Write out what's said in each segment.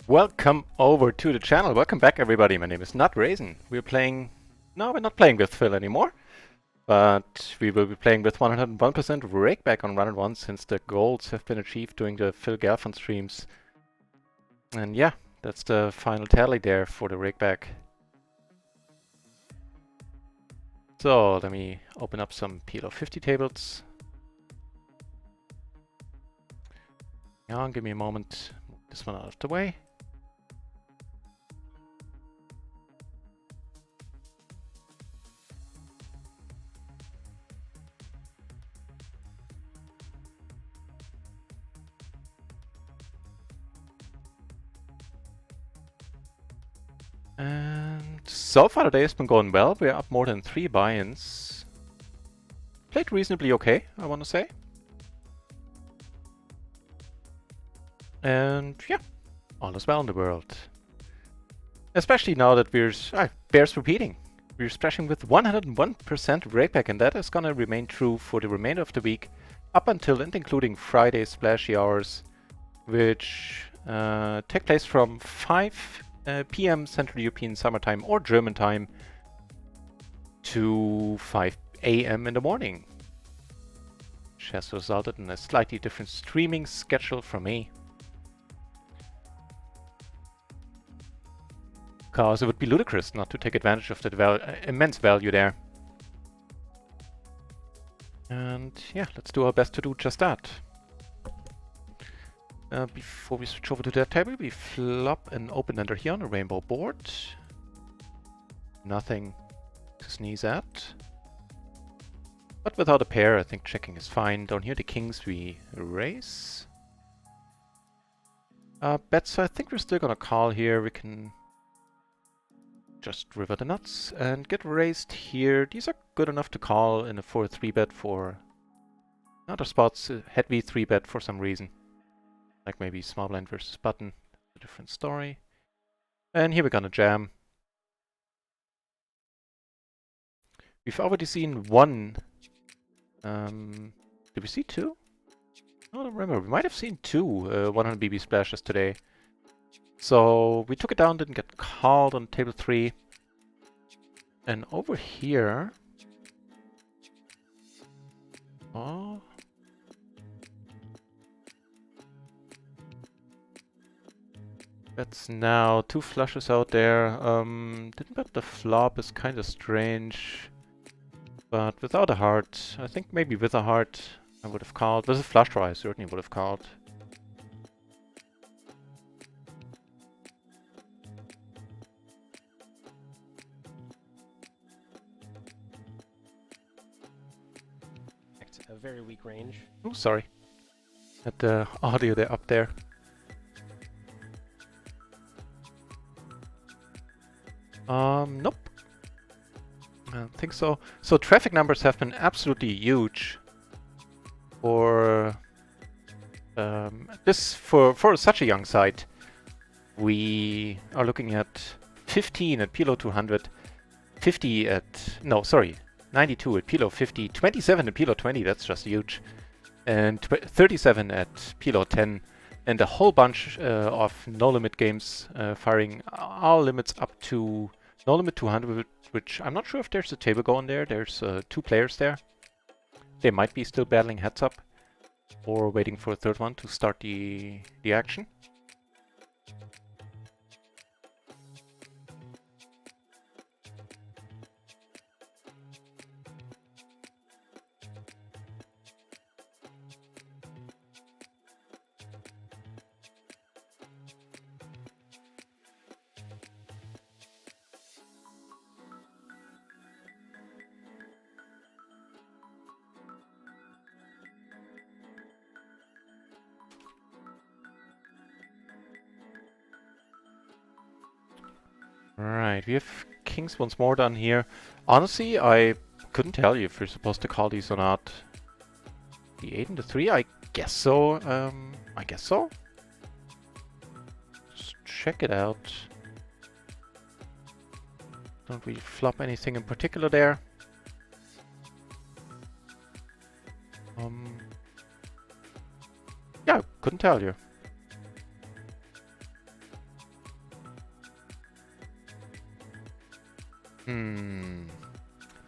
Welcome over to the channel. Welcome back, everybody. My name is NutRaisin. We're playing... No, we're not playing with Phil anymore. But we will be playing with 101% rakeback on RunItOnce since the goals have been achieved during the Phil Galfond streams. And yeah, that's the final tally there for the rakeback. So let me open up some PLO 50 tables. Hang on, give me a moment. Move this one out of the way. And so far the day has been going well. We're up more than 3 buy-ins. Played reasonably okay, I want to say. And yeah, all is well in the world. Especially now that bears repeating. We're splashing with 101% rakeback, and that is gonna remain true for the remainder of the week, up until and including Friday splashy hours, which take place from 5 p.m. Central European Summertime or German time to 5 a.m. in the morning, which has resulted in a slightly different streaming schedule from me. Because it would be ludicrous not to take advantage of that immense value there. And yeah, let's do our best to do just that. Before we switch over to that table, we flop an open-ender here on a rainbow board. Nothing to sneeze at. But without a pair, I think checking is fine. Down here, the kings we raise. Bets, I think we're still gonna call here. We can just river the nuts and get raised here. These are good enough to call in a 4-3 bet for other spots. Heavy 3 bet for some reason. Like maybe small blind versus button. A different story. And here we're gonna jam. We've already seen one. Did we see two? I don't remember. We might have seen two 100 BB splashes today. So we took it down, didn't get called on table 3. And over here... Oh... That's now 2 flushes out there. Didn't bet the flop is kind of strange. But without a heart, I think maybe with a heart I would have called. With a flush draw I certainly would have called. A very weak range. Oh, sorry. Had the audio there up there. Nope. I don't think so. So traffic numbers have been absolutely huge for for such a young site. We are looking at 15 at PLO 200, 50 at 92 at PLO 50, 27 at PLO 20. That's just huge, and 37 at PLO 10, and a whole bunch of no limit games firing all limits up to no limit 200, which I'm not sure if there's a table going there. There's 2 players there. They might be still battling heads up or waiting for a third one to start the action. Right, we have kings once more down here. Honestly, I couldn't tell you if we're supposed to call these or not. The 8 and the 3? I guess so. I guess so. Just check it out. Don't really flop anything in particular there. Yeah, couldn't tell you.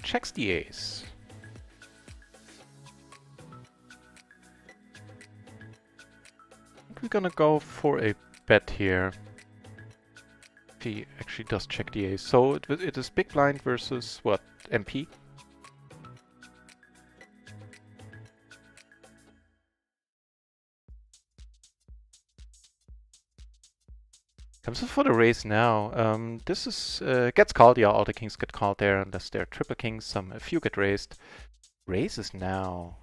Checks the ace. I think we're gonna go for a bet here. If he actually does check the ace. So it is big blind versus what? MP? Comes in for the raise now. This is gets called. Yeah, all the kings get called there unless they're triple kings. A few get raised. Raises now.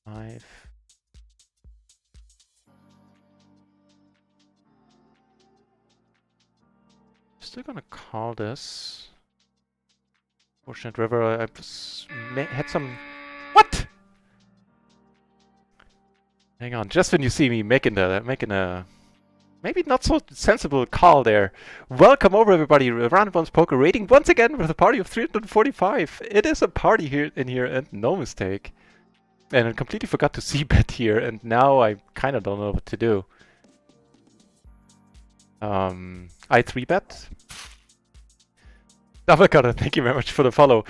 5. Still gonna call this. Fortunate river. I had some. What? Hang on. Just when you see me making a maybe not so sensible call there. Welcome over everybody. RunItOnce Poker rating once again with a party of 345. It is a party here in here and no mistake. And I completely forgot to c-bet here and now I kind of don't know what to do. I 3-bet. Double cutter, thank you very much for the follow.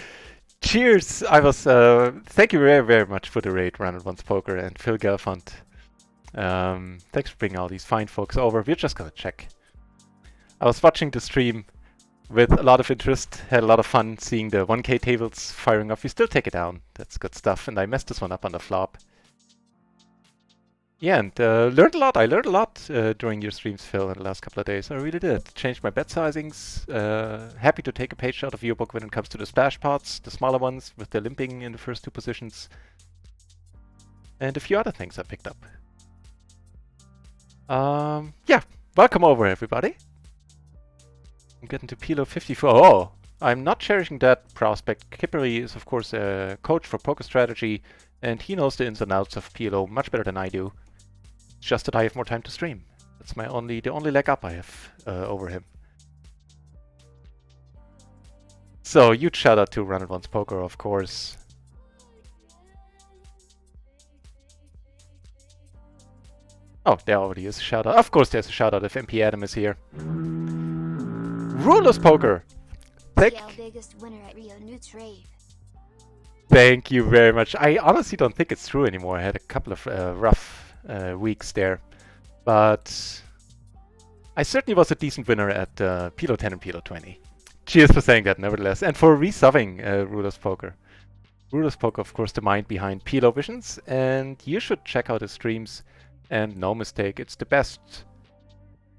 Cheers! Thank you very, very much for the raid, RunItOnce Poker and Phil Gelfand. Thanks for bringing all these fine folks over. We're just gonna check. I was watching the stream with a lot of interest, had a lot of fun seeing the 1k tables firing off. We still take it down. That's good stuff. And I messed this one up on the flop. Yeah, and learned a lot. I learned a lot during your streams, Phil, in the last couple of days. I really did. Changed my bet sizings. Happy to take a page out of your book when it comes to the splash pots, the smaller ones with the limping in the first 2 positions. And a few other things I picked up. Yeah, welcome over everybody. I'm getting to PLO 54. Oh, I'm not cherishing that prospect. Kippery is of course a coach for poker strategy and he knows the ins and outs of PLO much better than I do. It's just that I have more time to stream. That's the only leg up I have over him. So huge shout out to RunItOnce Poker, of course. Oh, there already is a shout out. Of course there's a shout out if MP Adam is here. Rulers Poker! Biggest winner at RIO NutRaisin. Thank you very much. I honestly don't think it's true anymore. I had a couple of rough weeks there. But I certainly was a decent winner at PLO 10 and PLO 20. Cheers for saying that, nevertheless. And for resubbing Rulers Poker. Rulers Poker, of course, the mind behind PLO Visions. And you should check out his streams. And no mistake, it's the best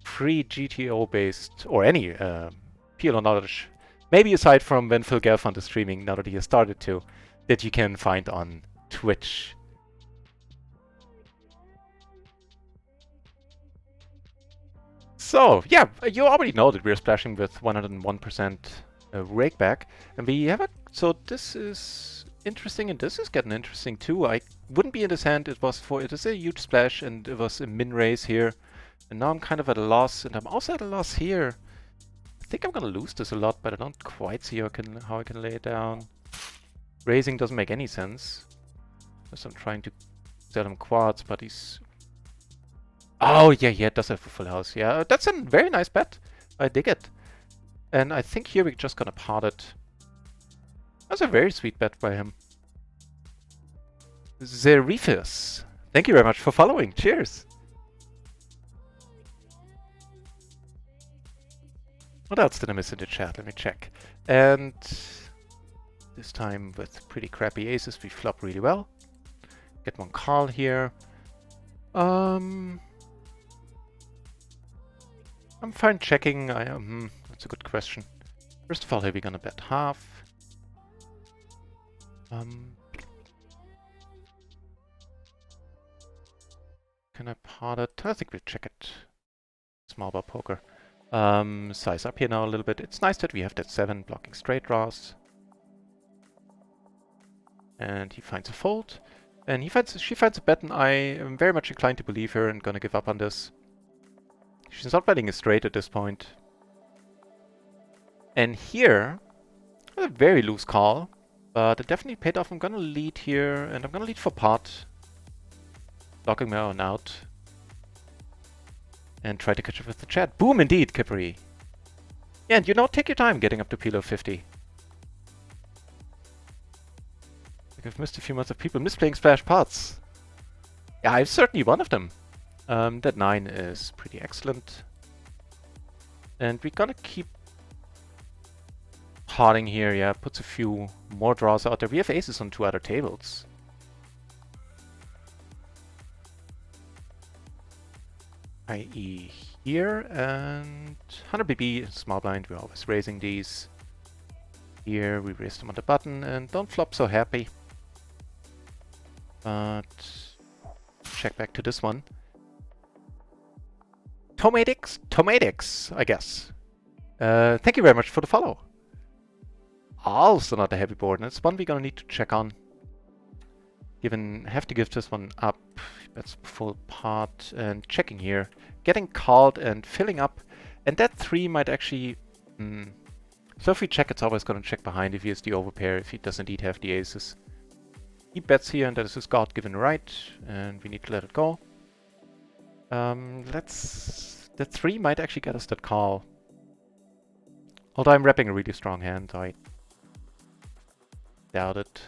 free GTO-based, or any PLO knowledge, maybe aside from when Phil Gelfand is streaming, now that he has started to, that you can find on Twitch. So, yeah, you already know that we're splashing with 101% rakeback, and we have a... So this is interesting, and this is getting interesting too. I wouldn't be in this hand. It is a huge splash, and it was a min raise here. And now I'm kind of at a loss, and I'm also at a loss here. I think I'm gonna lose this a lot, but I don't quite see how I can lay it down. Raising doesn't make any sense. Because I'm trying to sell him quads, but he's... Oh, yeah, it does have a full house. Yeah, that's a very nice bet. I dig it. And I think here we're just gonna pot it. That's a very sweet bet by him. Zerifus, thank you very much for following. Cheers. What else did I miss in the chat? Let me check. And this time with pretty crappy aces, we flop really well. Get one call here. I'm fine checking. That's a good question. First of all, here we're gonna bet half. Can I pot it? I think we'll check it. Small bar poker. Size up here now a little bit. It's nice that we have that 7 blocking straight draws. And he finds a fold. And she finds a bet, and I am very much inclined to believe her and gonna give up on this. She's not betting a straight at this point. And here, a very loose call, but it definitely paid off. I'm gonna lead here, and I'm gonna lead for pot. Blocking my own out. And try to catch up with the chat. Boom, indeed, Kippery. Yeah, and you know, take your time getting up to PLO 50. Like I've missed a few months of people misplaying splash pots. Yeah, I'm certainly one of them. That 9 is pretty excellent. And we're gonna keep potting here, yeah, puts a few more draws out there. We have aces on 2 other tables. IE here, and 100 BB, small blind, we're always raising these. Here we raise them on the button and don't flop so happy. But check back to this one. Tomatics, I guess. Thank you very much for the follow. Also not a heavy board, and it's one we're gonna need to check on. Have to give this one up. That's full pot and checking here. Getting called and filling up. And that 3 might actually... So if we check, it's always gonna check behind if he has the overpair, if he does indeed have the aces. He bets here, and that is his God-given right, and we need to let it go. That 3 might actually get us that call. Although I'm wrapping a really strong hand, I doubt it.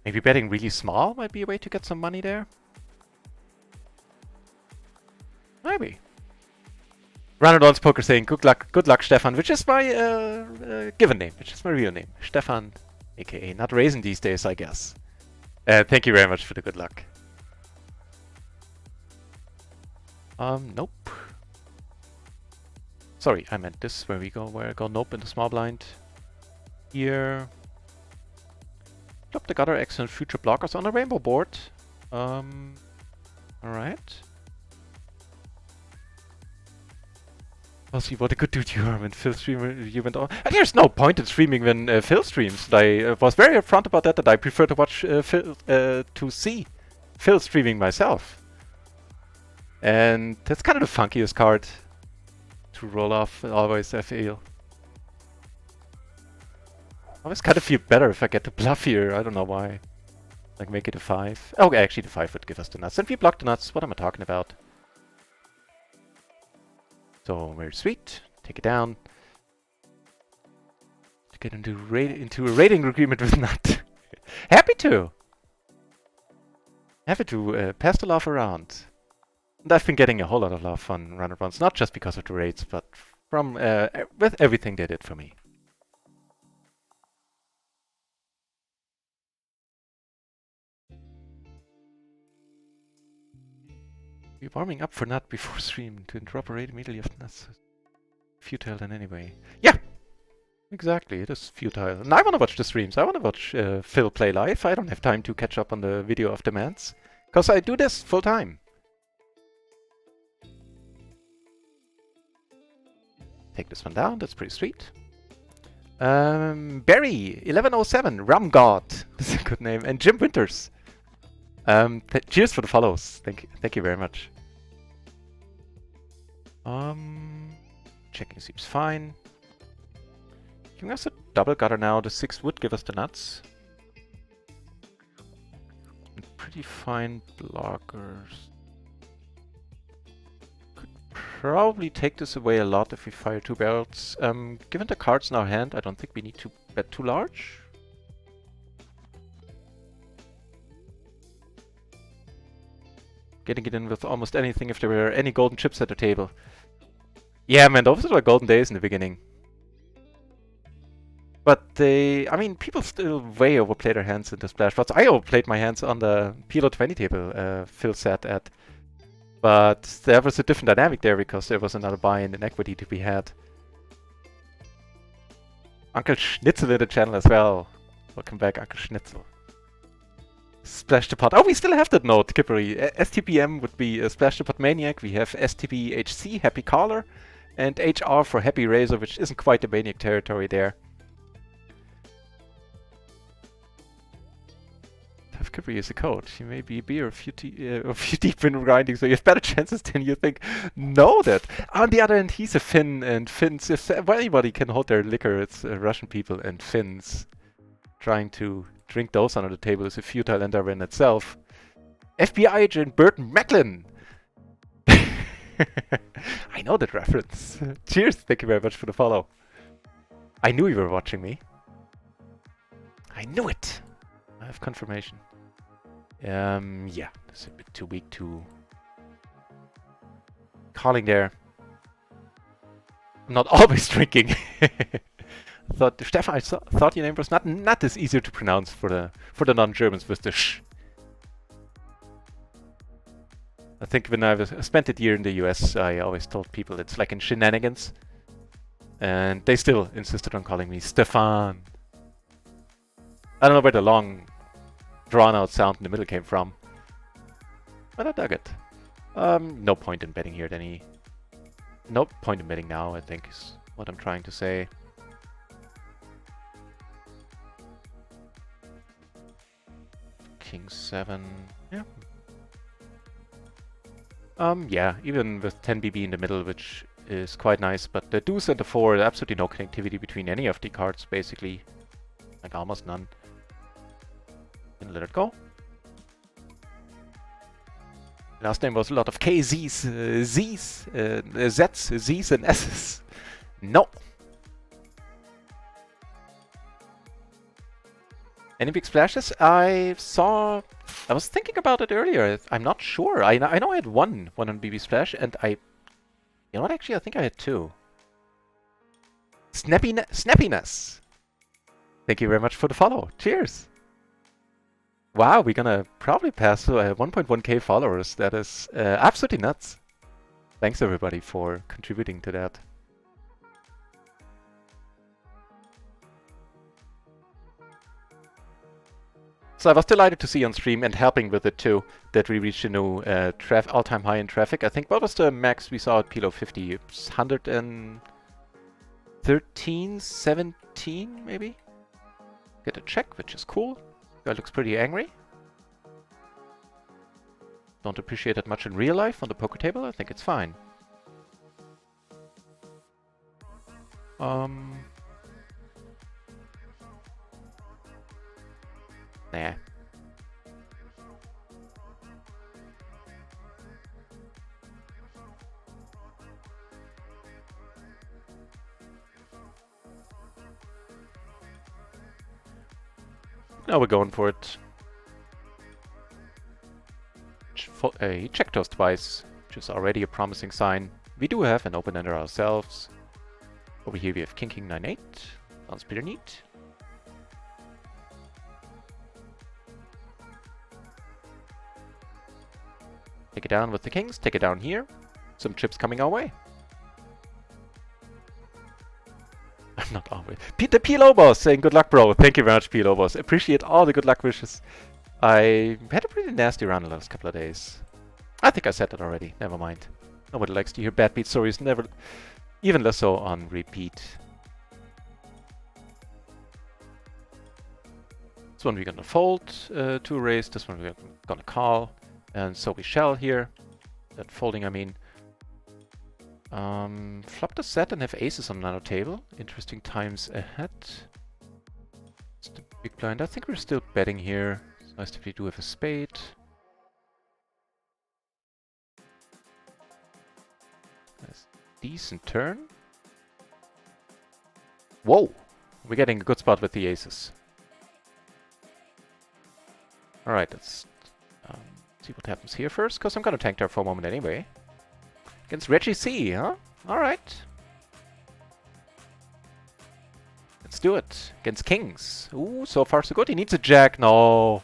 Maybe betting really small might be a way to get some money there. Maybe. RunItOnce Poker saying good luck, Stefan, which is my given name, which is my real name. Stefan, aka NutRaisin these days, I guess. Thank you very much for the good luck. Nope. Sorry, I meant this, where I go nope in the small blind. Here. Flop the gutter, excellent future blockers on a rainbow board. Alright. We'll see what a good dude you are when Phil streamed. You went on. And there's no point in streaming when Phil streams. I was very upfront about that I prefer to watch to see Phil streaming myself. And that's kind of the funkiest card to roll off, always, I feel. I always kind of feel better if I get to bluff here, I don't know why. Like make it a 5. Oh, actually the 5 would give us the nuts. And we block the nuts, what am I talking about? So, very sweet. Take it down. To get into a rating agreement with Nut. Happy to! Happy to pass the love around. And I've been getting a whole lot of love on RunItOnce, not just because of the raids, but from with everything they did for me. We're warming up for Nut before stream to interrupt a raid immediately after Nut's futile then anyway. Yeah! Exactly, it is futile. And I want to watch the streams. I want to watch Phil play live. I don't have time to catch up on the video of demands. Because I do this full time. Take this one down, that's pretty sweet. Barry, 1107, Rum God. That's a good name. And Jim Winters. Cheers for the follows. Thank you very much. Checking seems fine. Giving us a double gutter now. The 6 would give us the nuts. And pretty fine blockers. Could probably take this away a lot if we fire 2 barrels. Given the cards in our hand, I don't think we need to bet too large. Getting it in with almost anything if there were any golden chips at the table. Yeah, man, those were golden days in the beginning. But I mean, people still way overplay their hands in the splash pots. I overplayed my hands on the PLO 20 table Phil sat at. But there was a different dynamic there because there was another buy-in in equity to be had. Uncle Schnitzel in the channel as well. Welcome back, Uncle Schnitzel. Splash the pot. Oh, we still have that note, Kippery. STPM would be Splash the Pot Maniac. We have STPHC, Happy Caller, and HR for Happy Razor, which isn't quite the Maniac territory there. Have Kippery as a coach. You may be a beer a few deep in grinding, so you have better chances than you think. Know that. On the other hand, he's a Finn, and Finns, if anybody can hold their liquor, it's Russian people and Finns. Trying to drink those under the table is a futile endeavor in itself. FBI agent Burton Macklin! I know that reference. Cheers, thank you very much for the follow. I knew you were watching me. I knew it. I have confirmation. Yeah, it's a bit too weak to calling there. I'm not always drinking. Stefan, I thought your name was not as easier to pronounce for the non-Germans with the sh. I think when I spent a year in the US, I always told people it's like in shenanigans, and they still insisted on calling me Stefan. I don't know where the long, drawn-out sound in the middle came from, but I dug it. No point in betting here at any. No point in betting now, I think, is what I'm trying to say. King 7, yeah. Yeah, even with 10 BB in the middle, which is quite nice, but the deuce and the 4, absolutely no connectivity between any of the cards, basically. Like almost none. And let it go. Last name was a lot of KZs, Zs, Zs, Zs and Ss. No. Any big splashes? I was thinking about it earlier. I'm not sure. I know I had one on BB Splash, and you know what? Actually, I think I had 2. Snappiness. Thank you very much for the follow. Cheers. Wow, we're gonna probably pass 1.1k followers. That is absolutely nuts. Thanks everybody for contributing to that. So I was delighted to see on stream, and helping with it too, that we reached a new all-time high in traffic. I think, what was the max we saw at PLO 50? It's 113, 17 maybe? Get a check, which is cool. Guy looks pretty angry. Don't appreciate it much in real life on the poker table. I think it's fine. Nah. Now we're going for it. He checked us twice, which is already a promising sign. We do have an open ender ourselves. Over here we have King 9-8. Sounds pretty neat. Take it down with the kings, take it down here. Some chips coming our way. I'm not always. The PLO boss saying good luck, bro. Thank you very much, PLO boss. Appreciate all the good luck wishes. I had a pretty nasty run the last couple of days. I think I said that already. Never mind. Nobody likes to hear bad beat stories. Never, even less so on repeat. This one we're gonna fold to raise. This one we're gonna call. And so we shall here. That folding, I mean. Flop the set and have aces on another table. Interesting times ahead. It's the big blind. I think we're still betting here. It's nice if we do have a spade. Nice. Decent turn. Whoa! We're getting a good spot with the aces. Alright, let's see what happens here first, because I'm gonna tank there for a moment anyway. Against Reggie C, huh? Alright. Let's do it. Against kings. Ooh, so far so good. He needs a jack. No.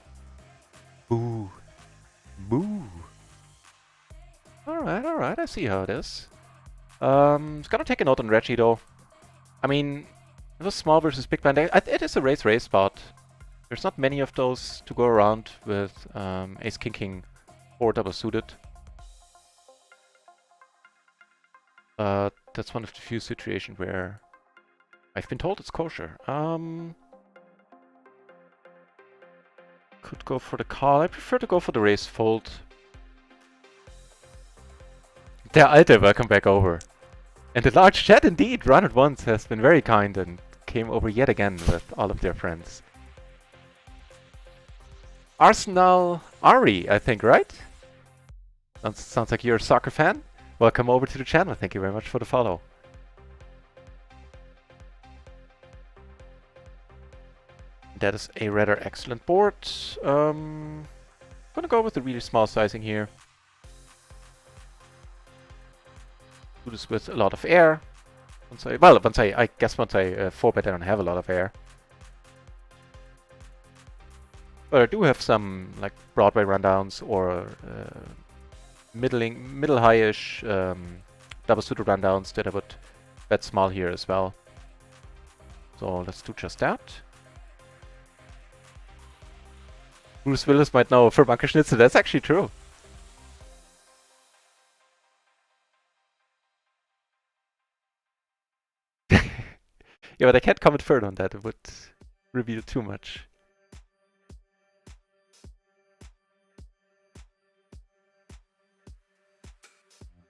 Boo. Boo. Alright, I see how it is. It's gonna take a note on Reggie though. I mean, it was small versus big blind. It is a raise spot. There's not many of those to go around with ace king 4 double suited. That's one of the few situations where I've been told it's kosher. Could go for the call. I prefer to go for the raise fold. Der Alte, welcome back over. And the large chat indeed, RunItOnce has been very kind and came over yet again with all of their friends. Arsenal Ari, I think, right? Sounds like you're a soccer fan. welcome over to the channel. Thank you very much for the follow. That is a rather excellent board. Gonna go with the really small sizing here. Do this with a lot of air. I guess once I 4-bet I don't have a lot of air. But I do have some like Broadway rundowns or middle-high-ish double suited rundowns that I would bet small here as well. So let's do just that. Bruce Willis might know for Bunker Schnitzel. That's actually true. Yeah, but I can't comment further on that. It would reveal too much.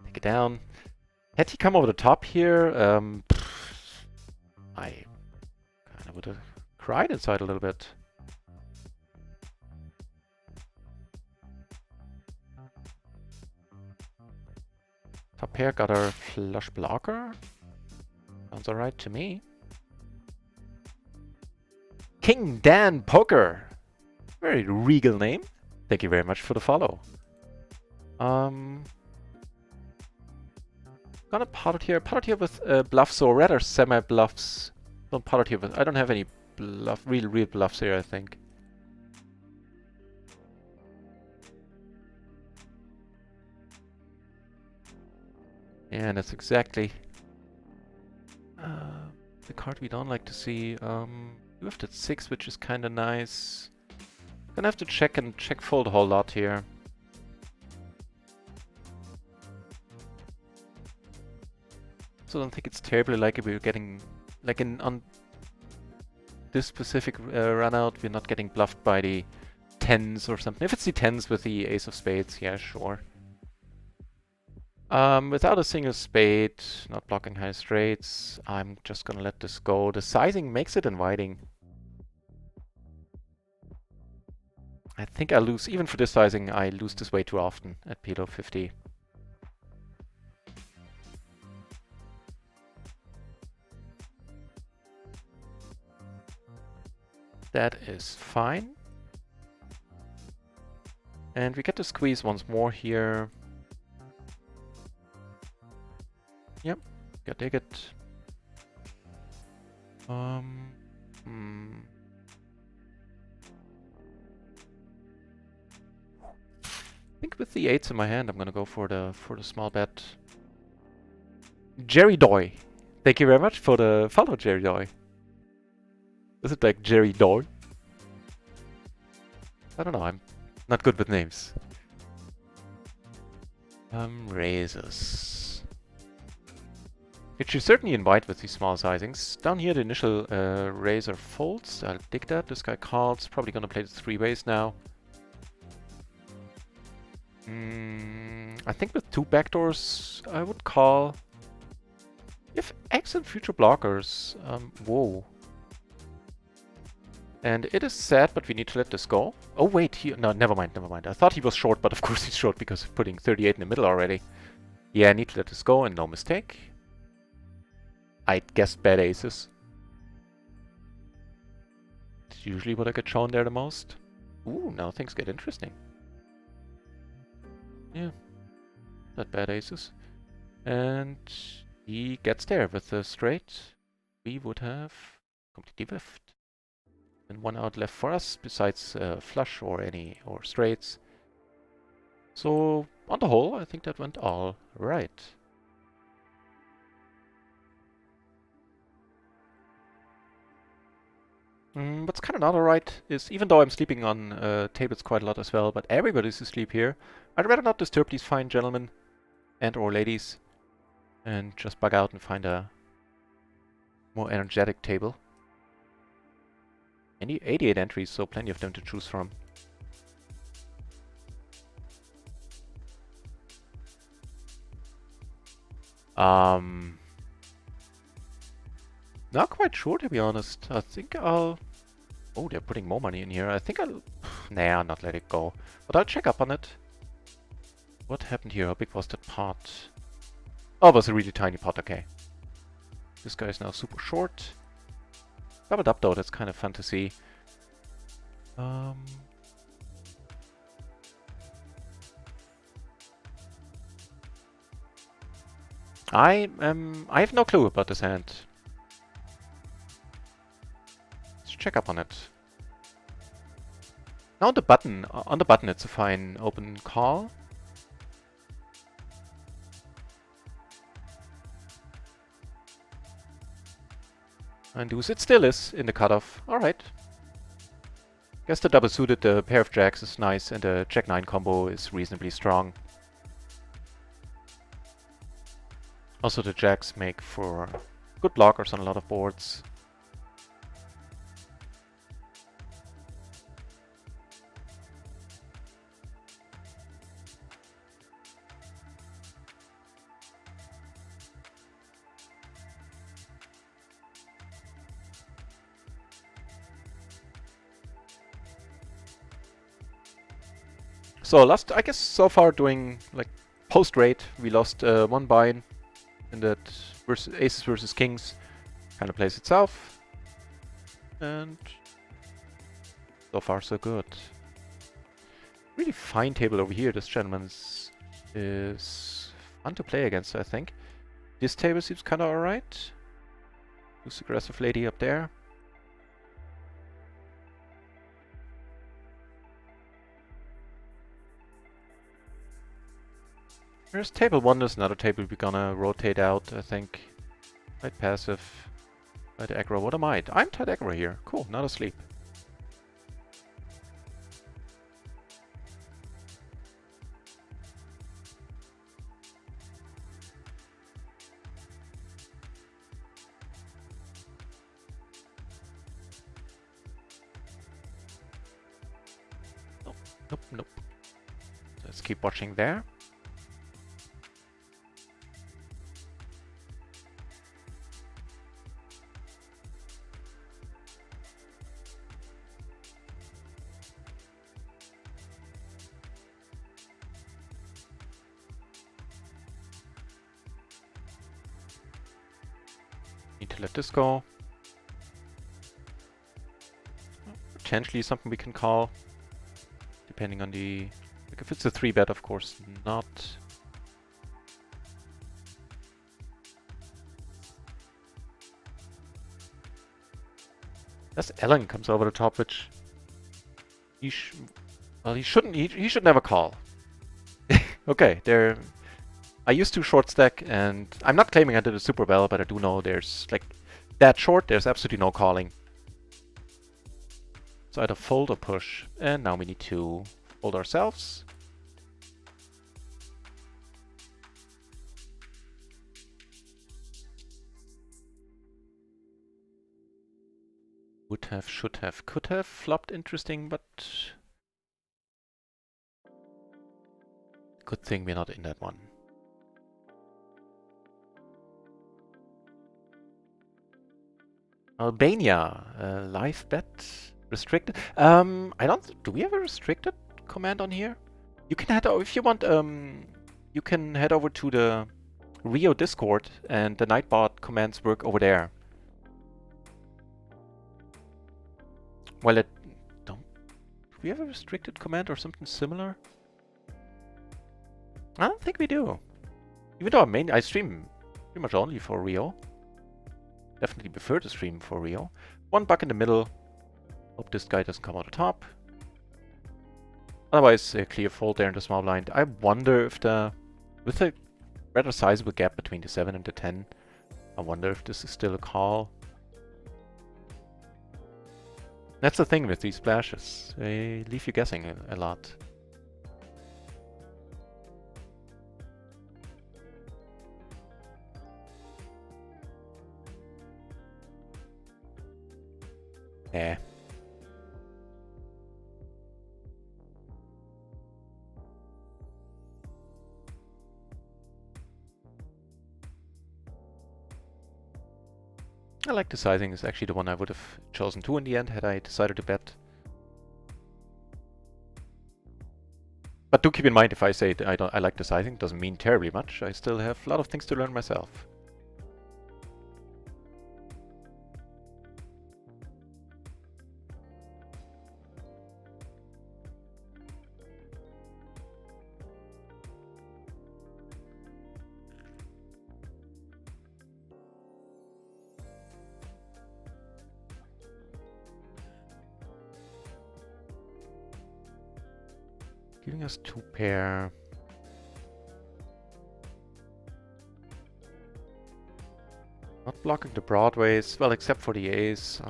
Take it down. Had he come over the top here, I kind of would have cried inside a little bit. Top pair got our flush blocker. Sounds alright to me. King Dan Poker. Very regal name. Thank you very much for the follow. Gonna pot it here. Pot it here with bluffs or rather semi-bluffs. Don't pot it here with... I don't have any real bluffs here, I think. Yeah, that's exactly the card we don't like to see. You have that 6, which is kind of nice. Gonna have to check fold a whole lot here. So I don't think it's terribly likely we're getting like on this specific run out. We're not getting bluffed by the 10s or something. If it's the 10s with the ace of spades, yeah, sure. Without a single spade, not blocking high straights, I'm just gonna let this go. The sizing makes it inviting. I think I lose, even for this sizing, I lose this way too often at PLO 50. That is fine. And we get to squeeze once more here. Yep, gotta dig it. I think with the 8s in my hand, I'm gonna go for the small bet. Jerry Doy, thank you very much for the follow, Jerry Doy. Is it like Jerry Doy? I don't know. I'm not good with names. Raises. It should certainly invite with these small sizings. Down here, the initial raiser folds. I'll dig that. This guy calls. Probably gonna play the 3 ways now. I think with 2 backdoors, I would call. If X and future blockers. Whoa. And it is sad, but we need to let this go. Oh wait, no, never mind. I thought he was short, but of course he's short because of putting 38 in the middle already. Yeah, I need to let this go, and no mistake. I guessed bad aces. It's usually what I get shown there the most. Ooh, now things get interesting. Yeah, not bad aces. And he gets there with the straight. We would have completely whiffed. And 1 out left for us, besides flush or straights. So, on the whole, I think that went all right. What's kind of not alright is, even though I'm sleeping on tables quite a lot as well, but everybody's asleep here, I'd rather not disturb these fine gentlemen and or ladies and just bug out and find a more energetic table. 88 entries, so plenty of them to choose from. Not quite sure, to be honest. I think I'll... Oh, they're putting more money in here. I think I'll... Nah, I'll not let it go. But I'll check up on it. What happened here? How big was that pot? Oh, it was a really tiny pot, okay. This guy is now super short. Doubled up though, that's kind of fun to see. I have no clue about this hand. Let's check up on it. Now on the button it's a fine open call. And deuce, it still is in the cutoff. Alright. Guess the double suited, the pair of jacks is nice, and the jack-9 combo is reasonably strong. Also the jacks make for good blockers on a lot of boards. So I guess so far doing like post-rate, we lost one bind in that aces versus kings kind of plays itself. And so far so good. Really fine table over here. This gentleman's is fun to play against, I think. This table seems kind of alright. This aggressive lady up there. There's table 1, there's another table we're gonna rotate out, I think. Right passive, right aggro. What am I? I'm tight aggro here. Cool, not asleep. Nope, nope, nope. Let's keep watching there. Need to let this go. Potentially something we can call, depending on the... Like if it's a 3-bet, of course not. As Ellen comes over the top, which he shouldn't. He should never call. Okay, there. I used to short stack, and I'm not claiming I did it super well, but I do know there's like that short. There's absolutely no calling. So either fold or push, and now we need to fold ourselves. Would have, should have, could have flopped interesting, but good thing we're not in that one. Albania, live bet restricted. I don't. Do we have a restricted command on here? You can head over if you want. You can head over to the RIO Discord, and the Nightbot commands work over there. Well, do we have a restricted command or something similar? I don't think we do. Even though I stream pretty much only for RIO. Definitely prefer to stream for RIO. One buck in the middle. Hope this guy doesn't come out the top. Otherwise, a clear fold there in the small blind. I wonder if with a rather sizable gap between the 7 and the 10, I wonder if this is still a call. That's the thing with these splashes. They leave you guessing a lot. Yeah. I like the sizing. It's actually the one I would have chosen too in the end had I decided to bet. But Do keep in mind, if I say I like the sizing, it doesn't mean terribly much. I still have a lot of things to learn myself. Giving us 2 pair. Not blocking the broadways, well, except for the A's.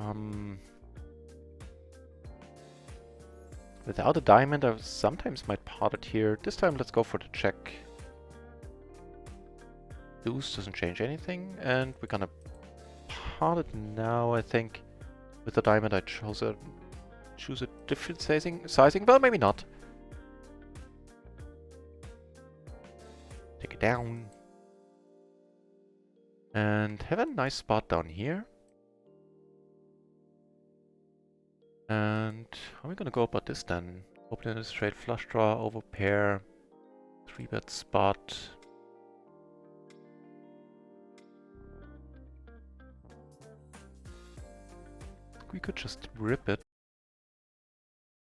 Without a diamond, I sometimes might pot it here. This time, let's go for the check. Deuce doesn't change anything, and we're gonna pot it now, I think. With the diamond, I choose a different sizing. Well, maybe not. Take it down. And have a nice spot down here. And how are we gonna go about this then? Open a straight flush draw, over pair, 3-bet spot. We could just rip it.